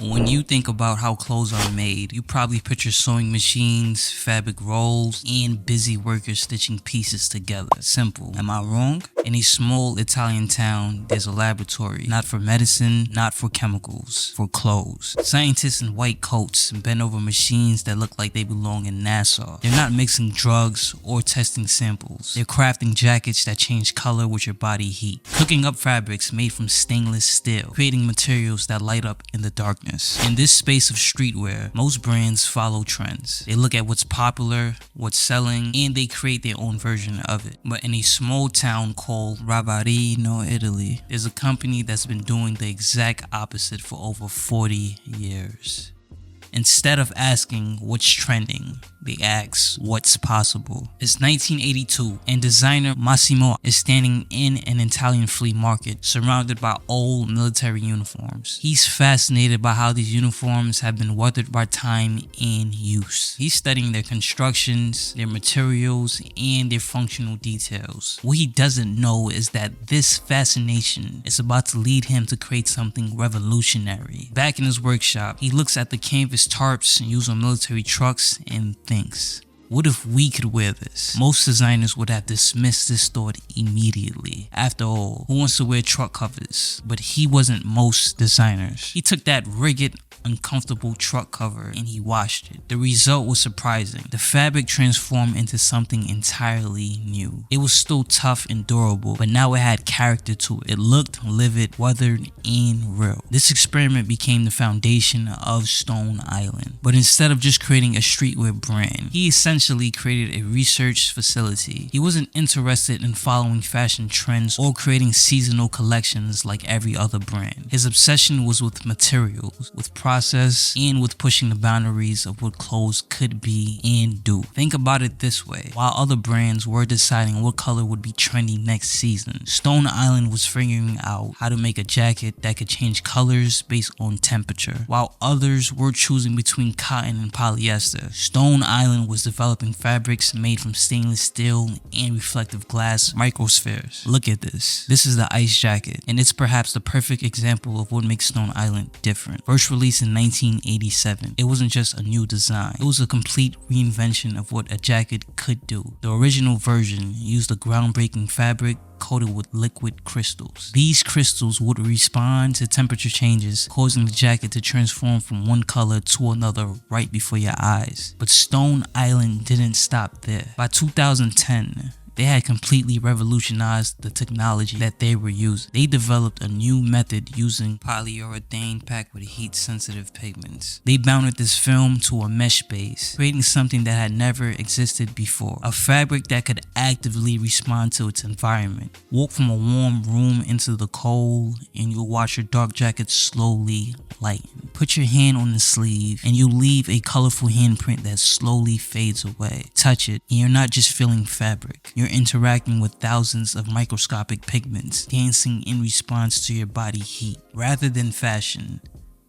When you think about how clothes are made, you probably picture sewing machines, fabric rolls, and busy workers stitching pieces together. Simple. Am I wrong? In a small Italian town, there's a laboratory, not for medicine, not for chemicals, for clothes. Scientists in white coats bend over machines that look like they belong in NASA. They're not mixing drugs or testing samples. They're crafting jackets that change color with your body heat, cooking up fabrics made from stainless steel, creating materials that light up in the darkness. In this space of streetwear, most brands follow trends. They look at what's popular, what's selling, and they create their own version of it. But in a small town called Ravarino, Italy, there's a company that's been doing the exact opposite for over 40 years. Instead of asking what's trending, they ask what's possible. It's 1982 and designer Massimo is standing in an Italian flea market surrounded by old military uniforms. He's fascinated by how these uniforms have been weathered by time and use. He's studying their constructions, their materials, and their functional details. What he doesn't know is that this fascination is about to lead him to create something revolutionary. Back in his workshop, he looks at the canvas tarps used on military trucks and thinks, what if we could wear this? Most designers would have dismissed this thought immediately. After all, who wants to wear truck covers? But he wasn't most designers. He took that rigid, uncomfortable truck cover and he washed it. The result was surprising. The fabric transformed into something entirely new. It was still tough and durable, but now it had character to it. It looked livid, weathered, and real. This experiment became the foundation of Stone Island. But instead of just creating a streetwear brand, he essentially created a research facility. He wasn't interested in following fashion trends or creating seasonal collections like every other brand. His obsession was with materials, with process, and with pushing the boundaries of what clothes could be and do. Think about it this way. While other brands were deciding what color would be trendy next season, Stone Island was figuring out how to make a jacket that could change colors based on temperature. While others were choosing between cotton and polyester, Stone Island was developing fabrics made from stainless steel and reflective glass microspheres. Look at this. This is the ice jacket, and it's perhaps the perfect example of what makes Stone Island different. First released in 1987, it wasn't just a new design, it was a complete reinvention of what a jacket could do. The original version used a groundbreaking fabric coated with liquid crystals. These crystals would respond to temperature changes, causing the jacket to transform from one color to another right before your eyes. But Stone Island didn't stop there. By 2010, they had completely revolutionized the technology that they were using. They developed a new method using polyurethane packed with heat-sensitive pigments. They bounded this film to a mesh base, creating something that had never existed before. A fabric that could actively respond to its environment. Walk from a warm room into the cold, and you'll watch your dark jacket slowly lighten. Put your hand on the sleeve, and you'll leave a colorful handprint that slowly fades away. Touch it, and you're not just feeling fabric. You're interacting with thousands of microscopic pigments, dancing in response to your body heat. Rather than fashion,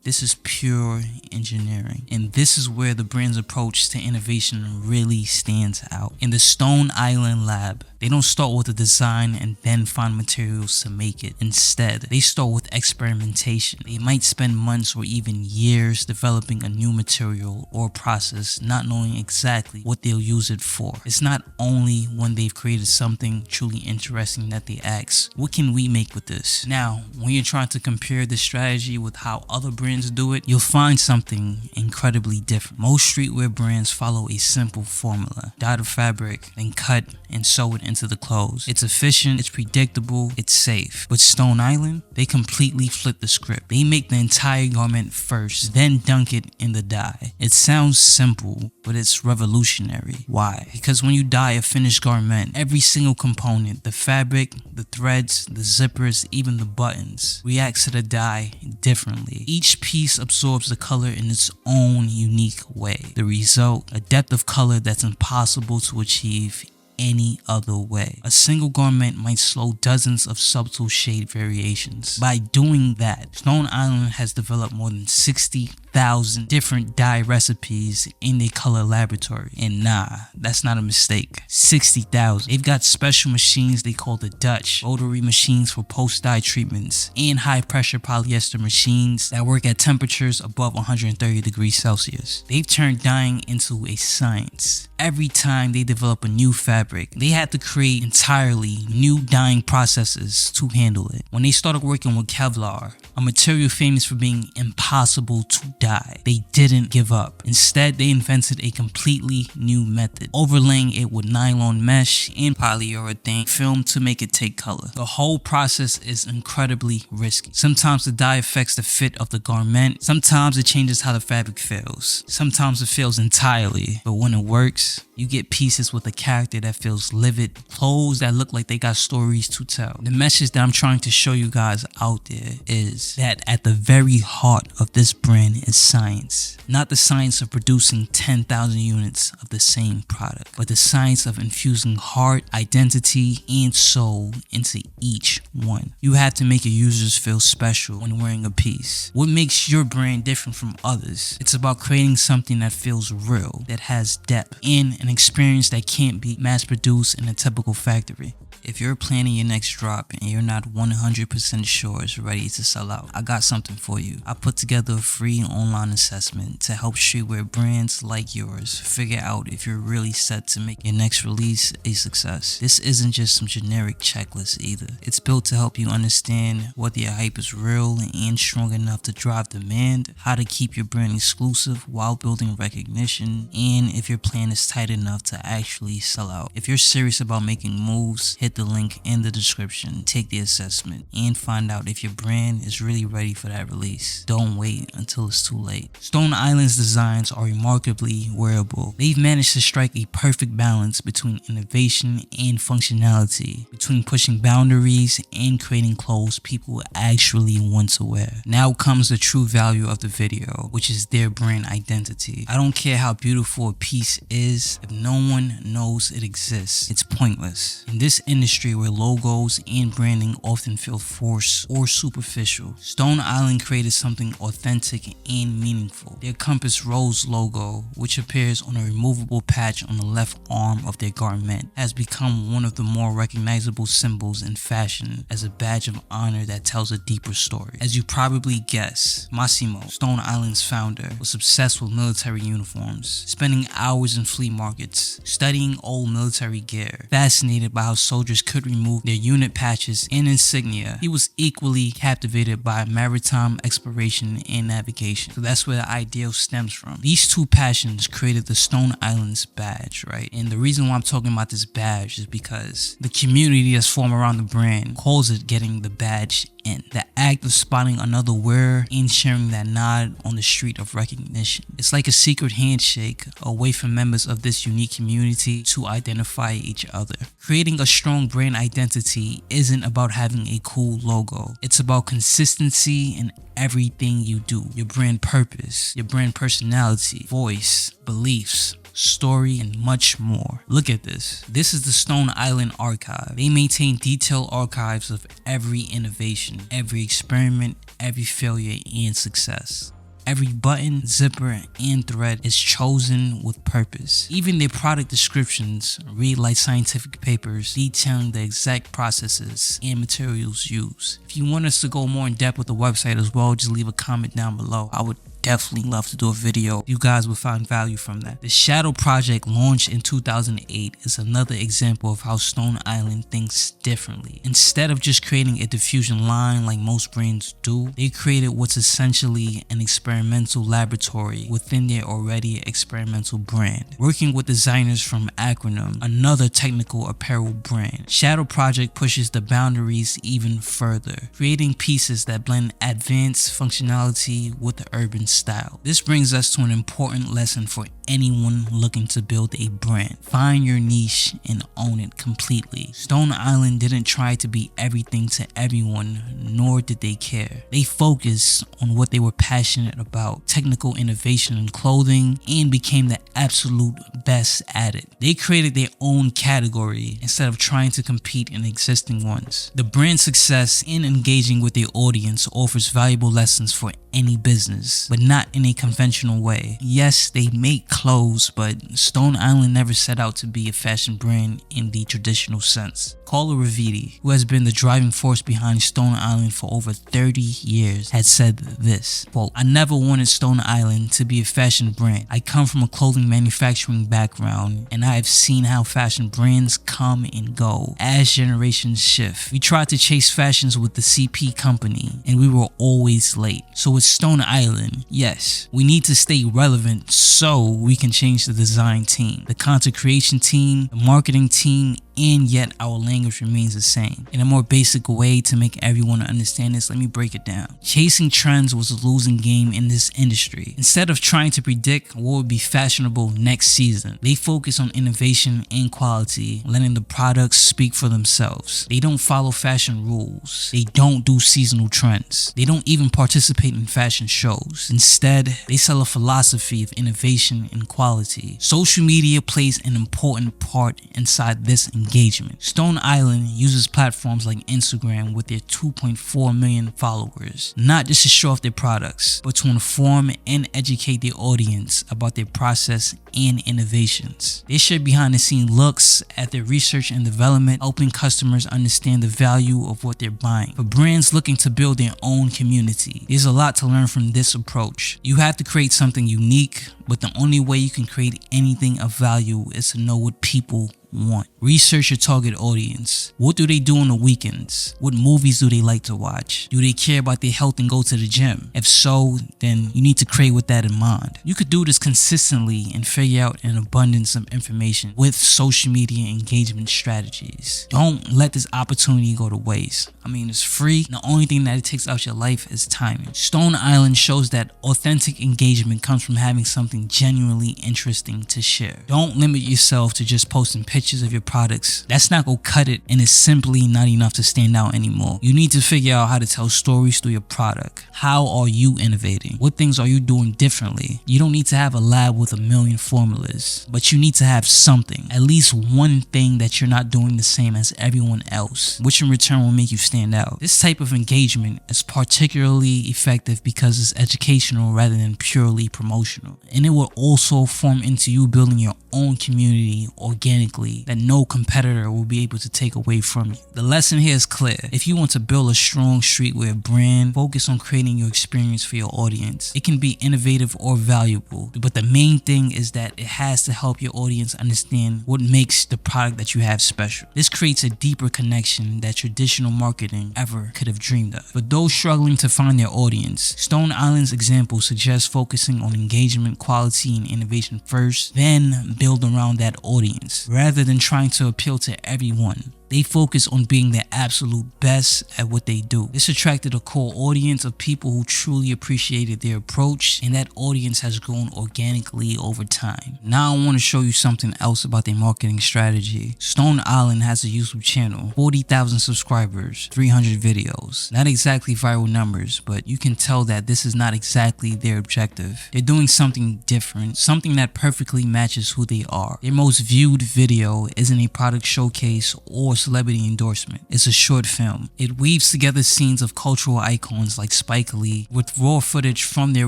this is pure engineering. And this is where the brand's approach to innovation really stands out. In the Stone Island lab, they don't start with a design and then find materials to make it. Instead, they start with experimentation. They might spend months or even years developing a new material or process, not knowing exactly what they'll use it for. It's not only when they've created something truly interesting that they ask, what can we make with this? Now, when you're trying to compare this strategy with how other brands do it, you'll find something incredibly different. Most streetwear brands follow a simple formula. Dye the fabric, then cut and sew it into the clothes. It's efficient, it's predictable, it's safe. But Stone Island, they completely flip the script. They make the entire garment first, then dunk it in the dye. It sounds simple, but it's revolutionary. Why? Because when you dye a finished garment, every single component, the fabric, the threads, the zippers, even the buttons, reacts to the dye differently. Each piece absorbs the color in its own unique way. The result, a depth of color that's impossible to achieve any other way. A single garment might slow dozens of subtle shade variations. By doing that, Stone Island has developed more than 60 60,000 different dye recipes in their color laboratory. And nah, that's not a mistake. 60,000. They've got special machines they call the Dutch, rotary machines for post-dye treatments, and high-pressure polyester machines that work at temperatures above 130 degrees Celsius. They've turned dyeing into a science. Every time they develop a new fabric, they had to create entirely new dyeing processes to handle it. When they started working with Kevlar, a material famous for being impossible to dye, they didn't give up. Instead, they invented a completely new method, overlaying it with nylon mesh and polyurethane film to make it take color. The whole process is incredibly risky. Sometimes the dye affects the fit of the garment, sometimes it changes how the fabric feels, sometimes it fails entirely, but when it works, you get pieces with a character that feels livid, clothes that look like they got stories to tell. The message that I'm trying to show you guys out there is that at the very heart of this brand is science. Not the science of producing 10,000 units of the same product, but the science of infusing heart, identity, and soul into each one. You have to make your users feel special when wearing a piece. What makes your brand different from others? It's about creating something that feels real, that has depth, and an experience that can't be mass produced in a typical factory. If you're planning your next drop and you're not 100% sure it's ready to sell out, I got something for you. I put together a free online assessment to help streetwear brands like yours figure out if you're really set to make your next release a success. This isn't just some generic checklist either. It's built to help you understand whether your hype is real and strong enough to drive demand, how to keep your brand exclusive while building recognition, and if your plan is tight enough to actually sell out. If you're serious about making moves, hit the link in the description, take the assessment, and find out if your brand is really ready for that release. Don't wait until it's too late. Stone Island's designs are remarkably wearable. They've managed to strike a perfect balance between innovation and functionality, between pushing boundaries and creating clothes people actually want to wear. Now comes the true value of the video, which is their brand identity. I don't care how beautiful a piece is, if no one knows it exists, it's pointless. In this industry where logos and branding often feel forced or superficial, Stone Island created something authentic and meaningful. Their Compass Rose logo, which appears on a removable patch on the left arm of their garment, has become one of the more recognizable symbols in fashion as a badge of honor that tells a deeper story. As you probably guess, Massimo, Stone Island's founder, was obsessed with military uniforms, spending hours in flea markets, studying old military gear, fascinated by how soldiers could remove their unit patches and insignia. He was equally captivated by maritime exploration and navigation. So that's where the ideal stems from. These two passions created the Stone Island's badge, right? And the reason why I'm talking about this badge is because the community that's formed around the brand calls it getting the badge in. The act of spotting another wearer and sharing that nod on the street of recognition. It's like a secret handshake, a way for members of this unique community to identify each other. Creating a strong brand identity isn't about having a cool logo. It's about consistency in everything you do. Your brand purpose, your brand personality, voice, beliefs, story, and much more. Look at this. This is the Stone Island archive. They maintain detailed archives of every innovation, every experiment, every failure, and success. Every button, zipper, and thread is chosen with purpose. Even their product descriptions read like scientific papers detailing the exact processes and materials used. If you want us to go more in depth with the website as well, just leave a comment down below. I would definitely love to do a video. You guys will find value from that. The Shadow project, launched in 2008, is another example of how Stone Island thinks differently. Instead of just creating a diffusion line like most brands do, they created what's essentially an experimental laboratory within their already experimental brand. Working with designers from Acronym, another technical apparel brand, Shadow project pushes the boundaries even further, creating pieces that blend advanced functionality with the urban style. This brings us to an important lesson for anyone looking to build a brand. Find your niche and own it completely. Stone Island didn't try to be everything to everyone, nor did they care. They focused on what they were passionate about, technical innovation in clothing, and became the absolute best at it. They created their own category instead of trying to compete in existing ones. The brand success in engaging with their audience offers valuable lessons for any business, but not in a conventional way. Yes, they make clothes, but Stone Island never set out to be a fashion brand in the traditional sense. Carlo Raviti, who has been the driving force behind Stone Island for over 30 years, had said this, quote, "I never wanted Stone Island to be a fashion brand. I come from a clothing manufacturing background, and I have seen how fashion brands come and go as generations shift. We tried to chase fashions with the CP company, and we were always late. So with Stone Island, yes, we need to stay relevant so we can change the design team, the content creation team, the marketing team, and yet our language remains the same." In a more basic way to make everyone understand this, let me break it down. Chasing trends was a losing game in this industry. Instead of trying to predict what would be fashionable next season, they focus on innovation and quality, letting the products speak for themselves. They don't follow fashion rules. They don't do seasonal trends. They don't even participate in fashion shows. Instead, they sell a philosophy of innovation and quality. Social media plays an important part inside this engagement. Stone Island uses platforms like Instagram with their 2.4 million followers, not just to show off their products, but to inform and educate their audience about their process and innovations. They share behind the scene looks at their research and development, helping customers understand the value of what they're buying. For brands looking to build their own community, there's a lot to learn from this approach. You have to create something unique, but the only way you can create anything of value is to know what people want. Research your target audience. What do they do on the weekends? What movies do they like to watch? Do they care about their health and go to the gym? If so, then you need to create with that in mind. You could do this consistently and figure out an abundance of information with social media engagement strategies. Don't let this opportunity go to waste. I mean, it's free. The only thing that it takes out your life is timing. Stone Island shows that authentic engagement comes from having something genuinely interesting to share. Don't limit yourself to just posting pictures of your products. That's not gonna cut it, and it's simply not enough to stand out anymore. You need to figure out how to tell stories through your product. How are you innovating? What things are you doing differently? You don't need to have a lab with a million formulas, but you need to have something, at least one thing that you're not doing the same as everyone else, which in return will make you stand out. This type of engagement is particularly effective because it's educational rather than purely promotional, and it will also form into you building your own community organically that no competitor will be able to take away from you. The lesson here is clear. If you want to build a strong streetwear brand, focus on creating your experience for your audience. It can be innovative or valuable, but the main thing is that it has to help your audience understand what makes the product that you have special. This creates a deeper connection that traditional marketing ever could have dreamed of. For those struggling to find their audience, Stone Island's example suggests focusing on engagement, quality, and innovation first, then build around that audience. Rather than trying to appeal to everyone, they focus on being the absolute best at what they do. This attracted a core audience of people who truly appreciated their approach, and that audience has grown organically over time. Now I want to show you something else about their marketing strategy. Stone Island has a YouTube channel, 40,000 subscribers, 300 videos. Not exactly viral numbers, but you can tell that this is not exactly their objective. They're doing something different, something that perfectly matches who they are. Their most viewed video isn't a product showcase or celebrity endorsement. It's a short film. It weaves together scenes of cultural icons like Spike Lee with raw footage from their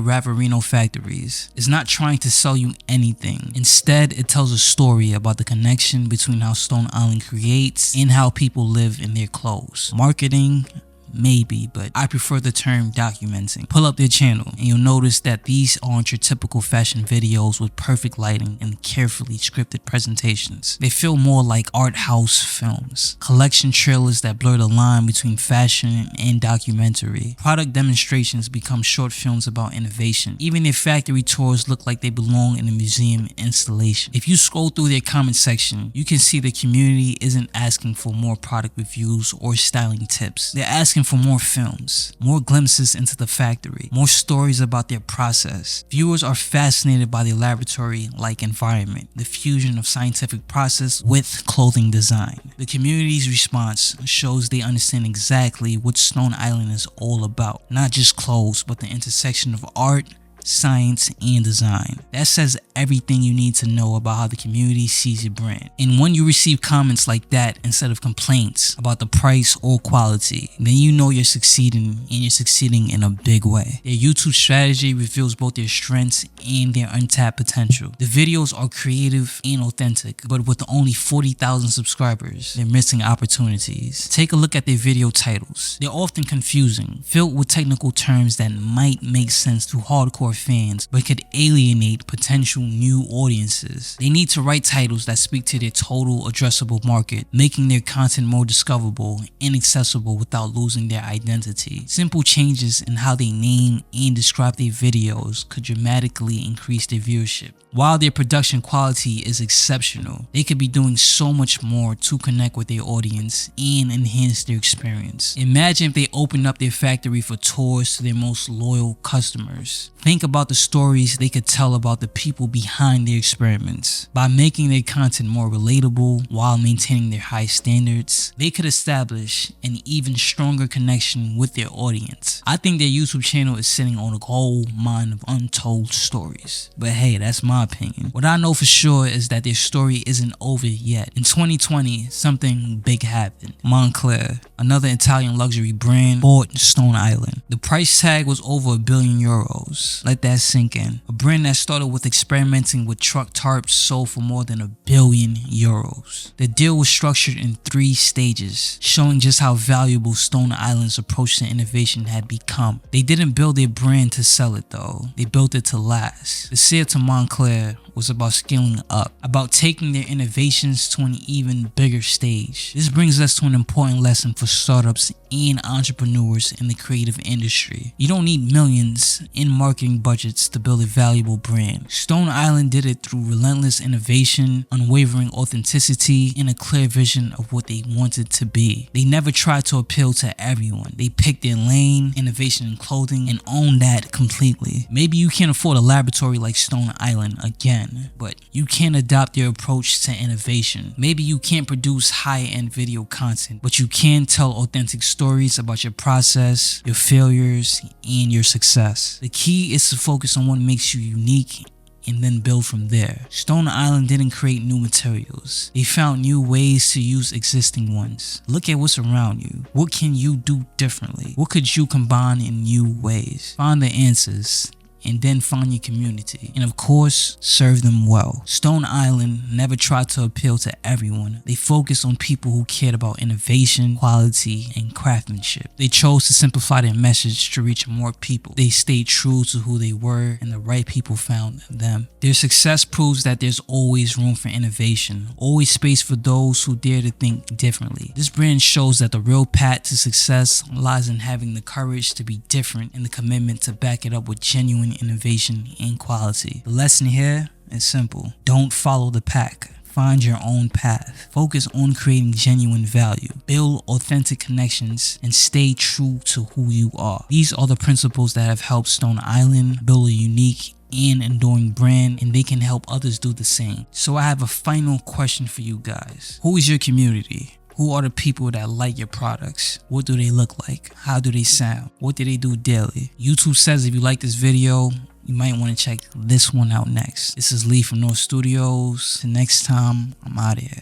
Ravarino factories. It's not trying to sell you anything. Instead, it tells a story about the connection between how Stone Island creates and how people live in their clothes. Marketing? Maybe, but I prefer the term documenting. Pull up their channel and you'll notice that these aren't your typical fashion videos with perfect lighting and carefully scripted presentations. They feel more like art house films, collection trailers that blur the line between fashion and documentary. Product demonstrations become short films about innovation. Even their factory tours look like they belong in a museum installation. If you scroll through their comment section, you can see the community isn't asking for more product reviews or styling tips. They're asking asking for more films, more glimpses into the factory, more stories about their process. Viewers are fascinated by the laboratory-like environment, the fusion of scientific process with clothing design. The community's response shows they understand exactly what Stone Island is all about. Not just clothes, but the intersection of art, science, and design. That says everything you need to know about how the community sees your brand. And when you receive comments like that instead of complaints about the price or quality, then you know you're succeeding, and you're succeeding in a big way. Their YouTube strategy reveals both their strengths and their untapped potential. The videos are creative and authentic, but with only 40,000 subscribers, they're missing opportunities. Take a look at their video titles. They're often confusing, filled with technical terms that might make sense to hardcore fans, but could alienate potential new audiences. They need to write titles that speak to their total addressable market, making their content more discoverable and accessible without losing their identity. Simple changes in how they name and describe their videos could dramatically increase their viewership. While their production quality is exceptional, they could be doing so much more to connect with their audience and enhance their experience. Imagine if they opened up their factory for tours to their most loyal customers. Think about the stories they could tell about the people behind their experiments. By making their content more relatable while maintaining their high standards, they could establish an even stronger connection with their audience. I think their YouTube channel is sitting on a gold mine of untold stories. But hey, that's my opinion. What I know for sure is that their story isn't over yet. In 2020, something big happened. Moncler, another Italian luxury brand, bought Stone Island. The price tag was over €1 billion. Let that sink in. A brand that started with experimenting with truck tarps sold for more than €1 billion. The deal was structured in 3 stages, showing just how valuable Stone Island's approach to innovation had become. They didn't build their brand to sell it though, they built it to last. The sale to Moncler was about scaling up, about taking their innovations to an even bigger stage. This brings us to an important lesson for startups and entrepreneurs in the creative industry. You don't need millions in marketing budgets to build a valuable brand. Stone Island did it through relentless innovation, unwavering authenticity, and a clear vision of what they wanted to be. They never tried to appeal to everyone. They picked their lane, innovation in clothing, and owned that completely. Maybe you can't afford a laboratory like Stone Island again, but you can adopt your approach to innovation. Maybe you can't produce high-end video content, but you can tell authentic stories about your process, your failures, and your success. The key is to focus on what makes you unique and then build from there. Stone Island didn't create new materials. They found new ways to use existing ones. Look at what's around you. What can you do differently? What could you combine in new ways? Find the answers, and then find your community, and of course, serve them well. Stone Island never tried to appeal to everyone. They focused on people who cared about innovation, quality, and craftsmanship. They chose to simplify their message to reach more people. They stayed true to who they were, and the right people found them. Their success proves that there's always room for innovation, always space for those who dare to think differently. This brand shows that the real path to success lies in having the courage to be different and the commitment to back it up with genuine innovation and quality. The lesson here is simple. Don't follow the pack. Find your own path. Focus on creating genuine value. Build authentic connections and stay true to who you are. These are the principles that have helped Stone Island build a unique and enduring brand, and they can help others do the same. So I have a final question for you guys. Who is your community? Who are the people that like your products? What do they look like? How do they sound? What do they do daily? YouTube says if you like this video, you might want to check this one out next. This is Lee from Norff Studios. Till next time, I'm out of here.